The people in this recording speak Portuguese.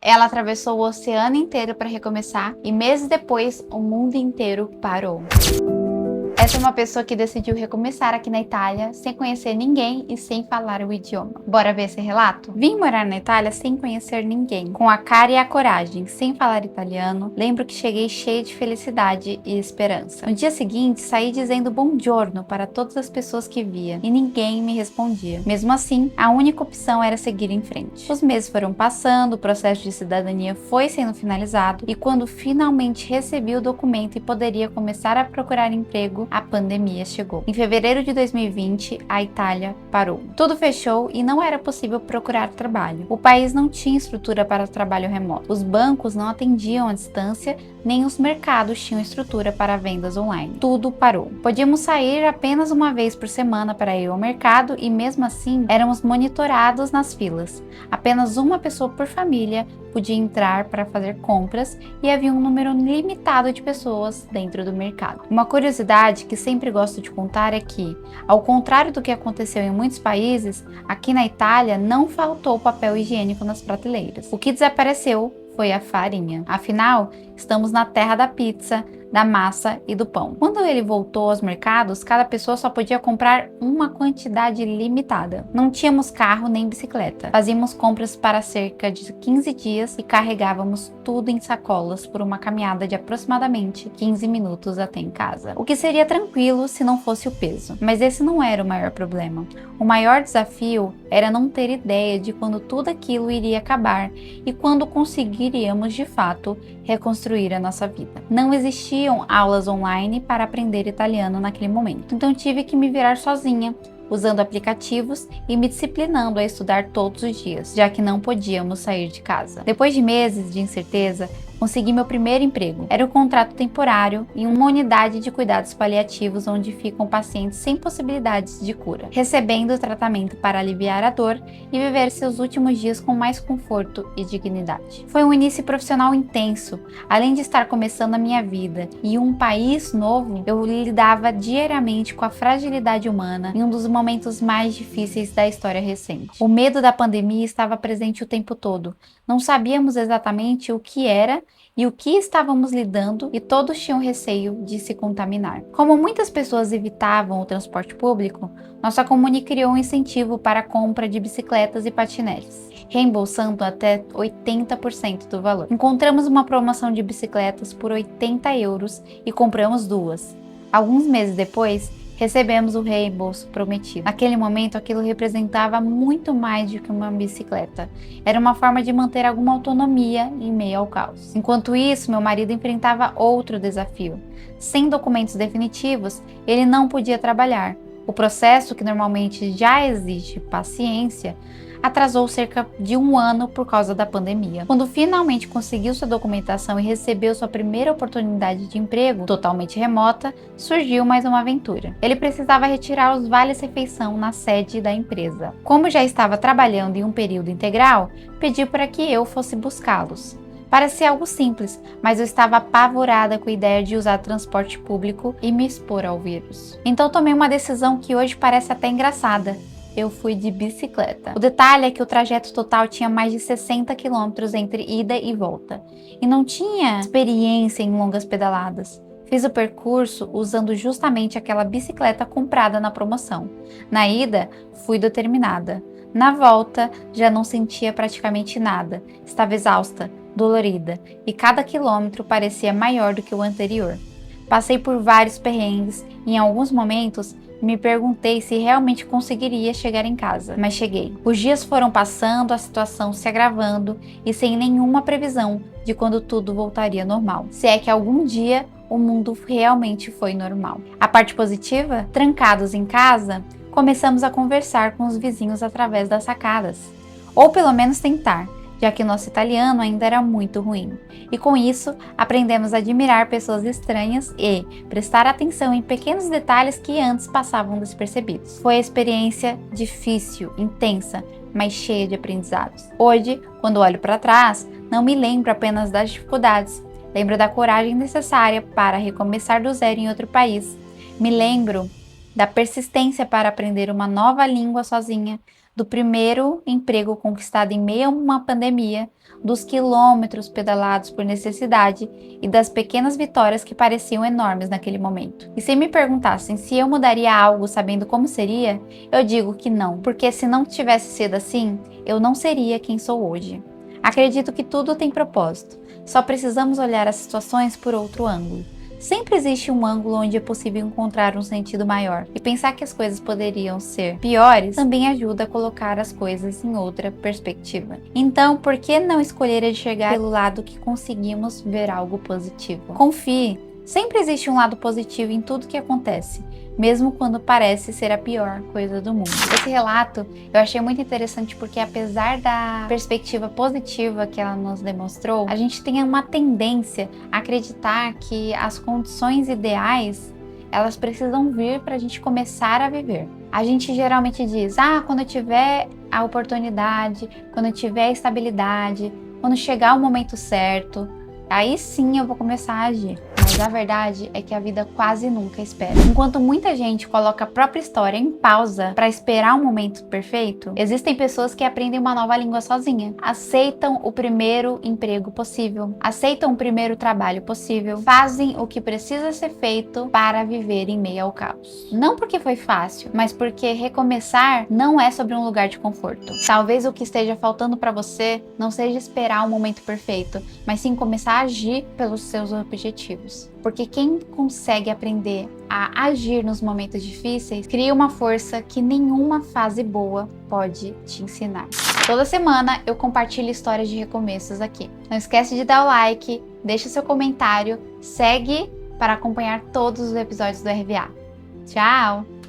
Ela atravessou o oceano inteiro para recomeçar e meses depois o mundo inteiro parou. Essa é uma pessoa que decidiu recomeçar aqui na Itália, sem conhecer ninguém e sem falar o idioma. Bora ver esse relato? Vim morar na Itália sem conhecer ninguém, com a cara e a coragem, sem falar italiano. Lembro que cheguei cheia de felicidade e esperança. No dia seguinte, saí dizendo buongiorno para todas as pessoas que via, e ninguém me respondia. Mesmo assim, a única opção era seguir em frente. Os meses foram passando, o processo de cidadania foi sendo finalizado, e quando finalmente recebi o documento e poderia começar a procurar emprego, a pandemia chegou. Em fevereiro de 2020, a Itália parou. Tudo fechou e não era possível procurar trabalho. O país não tinha estrutura para trabalho remoto. Os bancos não atendiam à distância, nem os mercados tinham estrutura para vendas online. Tudo parou. Podíamos sair apenas uma vez por semana para ir ao mercado e mesmo assim éramos monitorados nas filas. Apenas uma pessoa por família podia entrar para fazer compras e havia um número limitado de pessoas dentro do mercado. Uma curiosidade que sempre gosto de contar é que, ao contrário do que aconteceu em muitos países, aqui na Itália não faltou papel higiênico nas prateleiras. O que desapareceu foi a farinha. Afinal, estamos na terra da pizza, da massa e do pão. Quando ele voltou aos mercados, cada pessoa só podia comprar uma quantidade limitada. Não tínhamos carro nem bicicleta. Fazíamos compras para cerca de 15 dias e carregávamos tudo em sacolas por uma caminhada de aproximadamente 15 minutos até em casa. O que seria tranquilo se não fosse o peso. Mas esse não era o maior problema. O maior desafio era não ter ideia de quando tudo aquilo iria acabar e quando conseguiríamos de fato reconstruir a nossa vida. Não existiam aulas online para aprender italiano naquele momento, então tive que me virar sozinha, usando aplicativos e me disciplinando a estudar todos os dias, já que não podíamos sair de casa. Depois de meses de incerteza, consegui meu primeiro emprego. Era um contrato temporário em uma unidade de cuidados paliativos onde ficam pacientes sem possibilidades de cura, recebendo tratamento para aliviar a dor e viver seus últimos dias com mais conforto e dignidade. Foi um início profissional intenso, além de estar começando a minha vida e um país novo, eu lidava diariamente com a fragilidade humana em um dos momentos mais difíceis da história recente. O medo da pandemia estava presente o tempo todo. Não sabíamos exatamente o que era e o que estávamos lidando e todos tinham receio de se contaminar. Como muitas pessoas evitavam o transporte público, nossa comune criou um incentivo para a compra de bicicletas e patinetes, reembolsando até 80% do valor. Encontramos uma promoção de bicicletas por 80 euros e compramos duas. Alguns meses depois, recebemos o reembolso prometido. Naquele momento, aquilo representava muito mais do que uma bicicleta. Era uma forma de manter alguma autonomia em meio ao caos. Enquanto isso, meu marido enfrentava outro desafio. Sem documentos definitivos, ele não podia trabalhar. O processo, que normalmente já exige paciência, atrasou cerca de um ano por causa da pandemia. Quando finalmente conseguiu sua documentação e recebeu sua primeira oportunidade de emprego, totalmente remota, surgiu mais uma aventura. Ele precisava retirar os vales-refeição na sede da empresa. Como já estava trabalhando em um período integral, pediu para que eu fosse buscá-los. Parecia algo simples, mas eu estava apavorada com a ideia de usar transporte público e me expor ao vírus. Então tomei uma decisão que hoje parece até engraçada. Eu fui de bicicleta. O detalhe é que o trajeto total tinha mais de 60 quilômetros entre ida e volta, e não tinha experiência em longas pedaladas. Fiz o percurso usando justamente aquela bicicleta comprada na promoção. Na ida, fui determinada. Na volta, já não sentia praticamente nada. Estava exausta, dolorida, e cada quilômetro parecia maior do que o anterior. Passei por vários perrengues e em alguns momentos me perguntei se realmente conseguiria chegar em casa, mas cheguei. Os dias foram passando, a situação se agravando e sem nenhuma previsão de quando tudo voltaria ao normal. Se é que algum dia o mundo realmente foi normal. A parte positiva? Trancados em casa, começamos a conversar com os vizinhos através das sacadas. Ou pelo menos tentar, já que nosso italiano ainda era muito ruim. E com isso, aprendemos a admirar pessoas estranhas e prestar atenção em pequenos detalhes que antes passavam despercebidos. Foi a experiência difícil, intensa, mas cheia de aprendizados. Hoje, quando olho para trás, não me lembro apenas das dificuldades, lembro da coragem necessária para recomeçar do zero em outro país. Me lembro da persistência para aprender uma nova língua sozinha, do primeiro emprego conquistado em meio a uma pandemia, dos quilômetros pedalados por necessidade e das pequenas vitórias que pareciam enormes naquele momento. E se me perguntassem se eu mudaria algo sabendo como seria, eu digo que não, porque se não tivesse sido assim, eu não seria quem sou hoje. Acredito que tudo tem propósito, só precisamos olhar as situações por outro ângulo. Sempre existe um ângulo onde é possível encontrar um sentido maior, e pensar que as coisas poderiam ser piores também ajuda a colocar as coisas em outra perspectiva. Então, por que não escolher enxergar pelo lado que conseguimos ver algo positivo? Confie, sempre existe um lado positivo em tudo que acontece, mesmo quando parece ser a pior coisa do mundo. Esse relato eu achei muito interessante porque, apesar da perspectiva positiva que ela nos demonstrou, a gente tem uma tendência a acreditar que as condições ideais elas precisam vir para a gente começar a viver. A gente geralmente diz, quando eu tiver a oportunidade, quando eu tiver a estabilidade, quando chegar o momento certo, aí sim eu vou começar a agir. Mas a verdade é que a vida quase nunca espera. Enquanto muita gente coloca a própria história em pausa para esperar um momento perfeito, existem pessoas que aprendem uma nova língua sozinha, aceitam o primeiro emprego possível, aceitam o primeiro trabalho possível, fazem o que precisa ser feito para viver em meio ao caos. Não porque foi fácil, mas porque recomeçar não é sobre um lugar de conforto. Talvez o que esteja faltando para você não seja esperar um momento perfeito, mas sim começar a agir pelos seus objetivos. Porque quem consegue aprender a agir nos momentos difíceis, cria uma força que nenhuma fase boa pode te ensinar. Toda semana eu compartilho histórias de recomeços aqui. Não esquece de dar o like, deixa seu comentário, segue para acompanhar todos os episódios do RVA. Tchau!